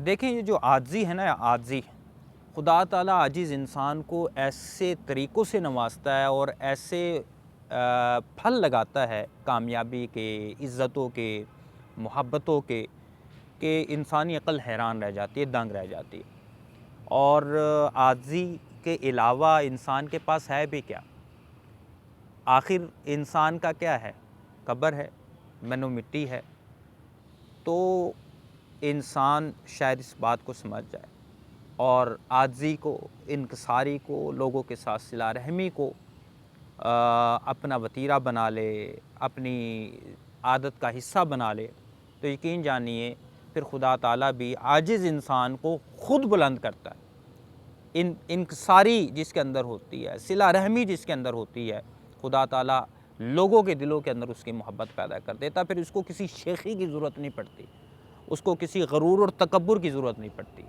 دیکھیں یہ جو عاجزی ہے نا، عاجزی خدا تعالیٰ عاجز انسان کو ایسے طریقوں سے نوازتا ہے اور ایسے پھل لگاتا ہے کامیابی کے، عزتوں کے، محبتوں کے، کہ انسانی عقل حیران رہ جاتی ہے، دنگ رہ جاتی ہے۔ اور عاجزی کے علاوہ انسان کے پاس ہے بھی کیا؟ آخر انسان کا کیا ہے؟ قبر ہے، من و مٹی ہے۔ تو انسان شاید اس بات کو سمجھ جائے اور عاجزی کو، انکساری کو، لوگوں کے ساتھ صلہ رحمی کو اپنا وتیرہ بنا لے، اپنی عادت کا حصہ بنا لے، تو یقین جانیے پھر خدا تعالیٰ بھی عاجز انسان کو خود بلند کرتا ہے۔ انکساری جس کے اندر ہوتی ہے، صلہ رحمی جس کے اندر ہوتی ہے، خدا تعالیٰ لوگوں کے دلوں کے اندر اس کی محبت پیدا کر دیتا ہے۔ پھر اس کو کسی شیخی کی ضرورت نہیں پڑتی، اس کو کسی غرور اور تکبر کی ضرورت نہیں پڑتی۔